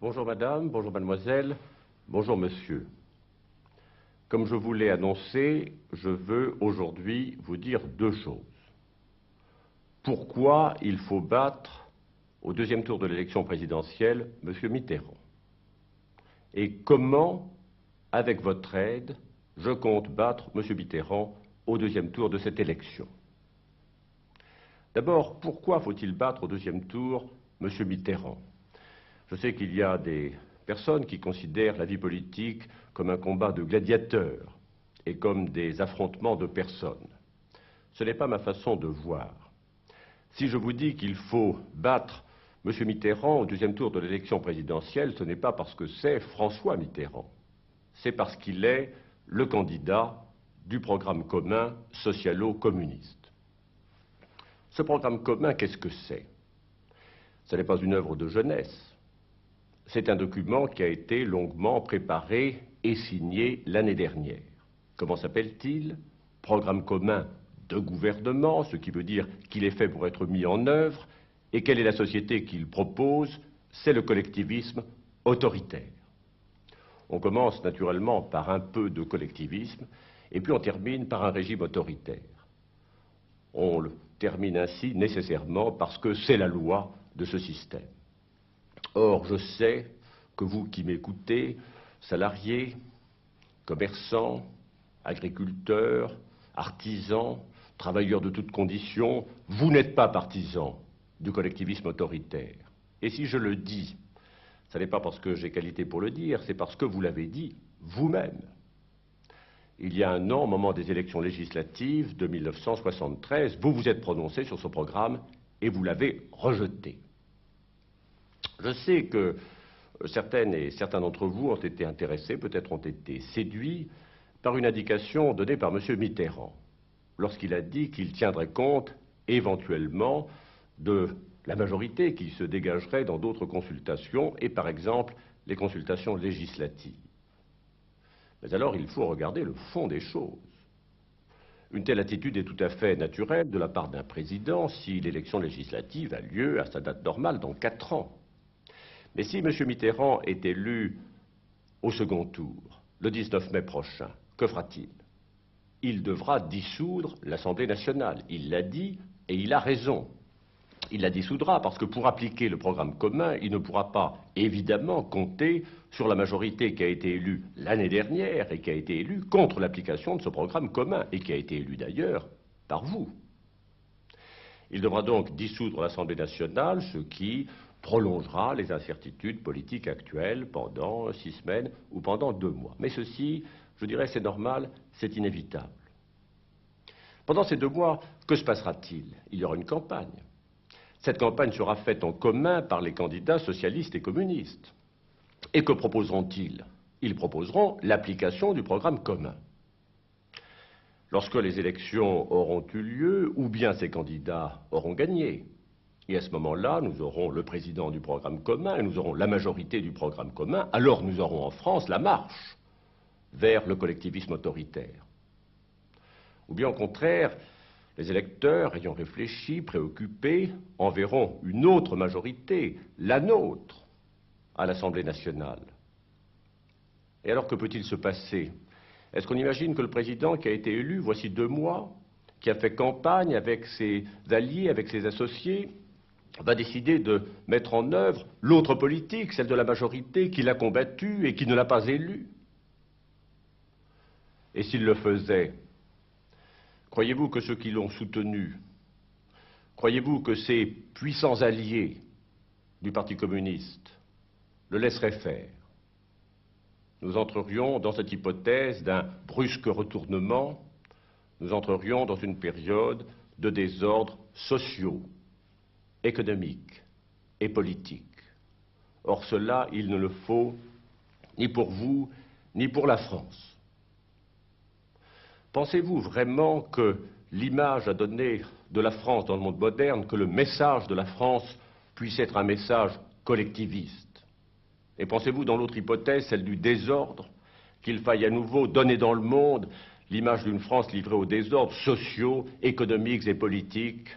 Bonjour madame, bonjour mademoiselle, bonjour monsieur. Comme je vous l'ai annoncé, je veux aujourd'hui vous dire deux choses. Pourquoi il faut battre au deuxième tour de l'élection présidentielle monsieur Mitterrand? Et comment, avec votre aide, je compte battre monsieur Mitterrand au deuxième tour de cette élection? D'abord, pourquoi faut-il battre au deuxième tour monsieur Mitterrand? Je sais qu'il y a des personnes qui considèrent la vie politique comme un combat de gladiateurs et comme des affrontements de personnes. Ce n'est pas ma façon de voir. Si je vous dis qu'il faut battre M. Mitterrand au deuxième tour de l'élection présidentielle, ce n'est pas parce que c'est François Mitterrand. C'est parce qu'il est le candidat du programme commun socialo-communiste. Ce programme commun, qu'est-ce que c'est? Ce n'est pas une œuvre de jeunesse. C'est un document qui a été longuement préparé et signé l'année dernière. Comment s'appelle-t-il? Programme commun de gouvernement, ce qui veut dire qu'il est fait pour être mis en œuvre. Et quelle est la société qu'il propose? C'est le collectivisme autoritaire. On commence naturellement par un peu de collectivisme, et puis on termine par un régime autoritaire. On le termine ainsi nécessairement parce que c'est la loi de ce système. Or, je sais que vous qui m'écoutez, salariés, commerçants, agriculteurs, artisans, travailleurs de toutes conditions, vous n'êtes pas partisans du collectivisme autoritaire. Et si je le dis, ce n'est pas parce que j'ai qualité pour le dire, c'est parce que vous l'avez dit vous-même. Il y a un an, au moment des élections législatives de 1973, vous vous êtes prononcé sur ce programme et vous l'avez rejeté. Je sais que certaines et certains d'entre vous ont été intéressés, peut-être ont été séduits, par une indication donnée par M. Mitterrand, lorsqu'il a dit qu'il tiendrait compte, éventuellement, de la majorité qui se dégagerait dans d'autres consultations, et par exemple, les consultations législatives. Mais alors, il faut regarder le fond des choses. Une telle attitude est tout à fait naturelle de la part d'un président si l'élection législative a lieu à sa date normale dans 4 ans. Mais si M. Mitterrand est élu au second tour, le 19 mai prochain, que fera-t-il? Il devra dissoudre l'Assemblée nationale. Il l'a dit et il a raison. Il la dissoudra parce que pour appliquer le programme commun, il ne pourra pas évidemment compter sur la majorité qui a été élue l'année dernière et qui a été élue contre l'application de ce programme commun et qui a été élue d'ailleurs par vous. Il devra donc dissoudre l'Assemblée nationale, ce qui prolongera les incertitudes politiques actuelles pendant 6 semaines ou pendant 2 mois. Mais ceci, je dirais, c'est normal, c'est inévitable. Pendant ces 2 mois, que se passera-t-il? Il y aura une campagne. Cette campagne sera faite en commun par les candidats socialistes et communistes. Et que proposeront-ils? Ils proposeront l'application du programme commun. Lorsque les élections auront eu lieu, ou bien ces candidats auront gagné, et à ce moment-là, nous aurons le président du programme commun et nous aurons la majorité du programme commun, alors nous aurons en France la marche vers le collectivisme autoritaire. Ou bien au contraire, les électeurs ayant réfléchi, préoccupés, enverront une autre majorité, la nôtre, à l'Assemblée nationale. Et alors que peut-il se passer? Est-ce qu'on imagine que le président qui a été élu voici 2 mois, qui a fait campagne avec ses alliés, avec ses associés, va décider de mettre en œuvre l'autre politique, celle de la majorité qui l'a combattue et qui ne l'a pas élu? Et s'il le faisait, croyez-vous que ceux qui l'ont soutenu, croyez-vous que ces puissants alliés du Parti communiste le laisseraient faire? Nous entrerions dans cette hypothèse d'un brusque retournement, nous entrerions dans une période de désordres sociaux, économiques et politiques. Or cela, il ne le faut ni pour vous, ni pour la France. Pensez-vous vraiment que l'image à donner de la France dans le monde moderne, que le message de la France puisse être un message collectiviste? Et pensez-vous, dans l'autre hypothèse, celle du désordre, qu'il faille à nouveau donner dans le monde l'image d'une France livrée aux désordres sociaux, économiques et politiques,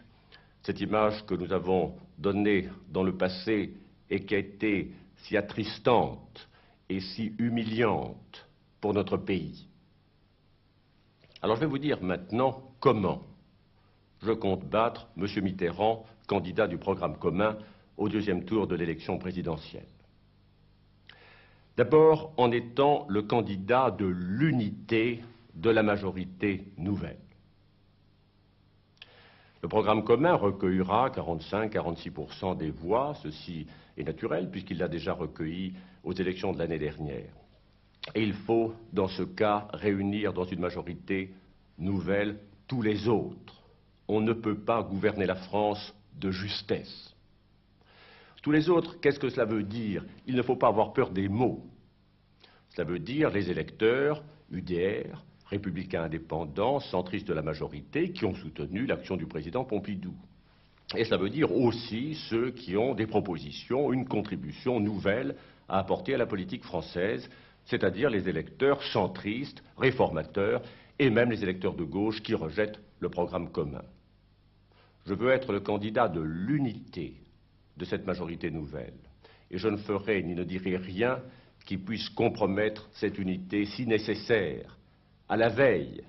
cette image que nous avons donnée dans le passé et qui a été si attristante et si humiliante pour notre pays. Alors je vais vous dire maintenant comment je compte battre M. Mitterrand, candidat du programme commun au deuxième tour de l'élection présidentielle. D'abord en étant le candidat de l'unité de la majorité nouvelle. Le programme commun recueillera 45-46% des voix, ceci est naturel puisqu'il l'a déjà recueilli aux élections de l'année dernière. Et il faut, dans ce cas, réunir dans une majorité nouvelle tous les autres. On ne peut pas gouverner la France de justesse. Tous les autres, qu'est-ce que cela veut dire? Il ne faut pas avoir peur des mots. Cela veut dire les électeurs, UDR, républicains indépendants, centristes de la majorité, qui ont soutenu l'action du président Pompidou. Et cela veut dire aussi ceux qui ont des propositions, une contribution nouvelle à apporter à la politique française, c'est-à-dire les électeurs centristes, réformateurs, et même les électeurs de gauche qui rejettent le programme commun. Je veux être le candidat de l'unité de cette majorité nouvelle, et je ne ferai ni ne dirai rien qui puisse compromettre cette unité si nécessaire à la veille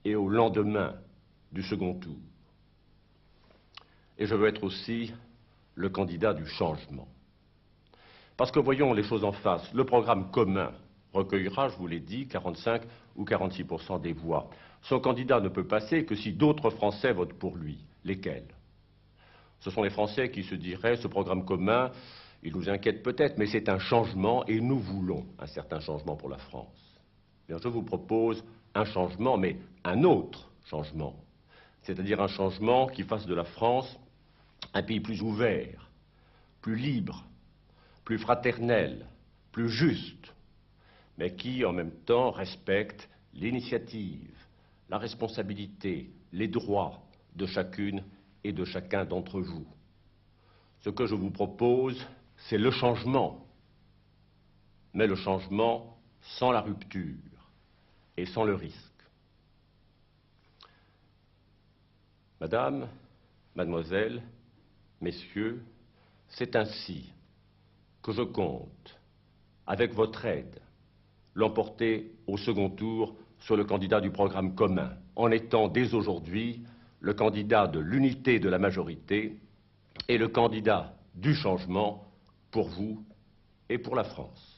et au lendemain du second tour. Et je veux être aussi le candidat du changement. Parce que voyons les choses en face, le programme commun recueillera, je vous l'ai dit, 45 ou 46% des voix. Son candidat ne peut passer que si d'autres Français votent pour lui. Lesquels? Ce sont les Français qui se diraient, ce programme commun, il nous inquiète peut-être, mais c'est un changement et nous voulons un certain changement pour la France. Bien, je vous propose un changement, mais un autre changement. C'est-à-dire un changement qui fasse de la France un pays plus ouvert, plus libre, plus fraternel, plus juste, mais qui en même temps respecte l'initiative, la responsabilité, les droits de chacune et de chacun d'entre vous. Ce que je vous propose, c'est le changement, mais le changement sans la rupture et sans le risque. Madame, mademoiselle, messieurs, c'est ainsi que je compte, avec votre aide, l'emporter au second tour sur le candidat du programme commun, en étant dès aujourd'hui le candidat de l'unité de la majorité et le candidat du changement pour vous et pour la France.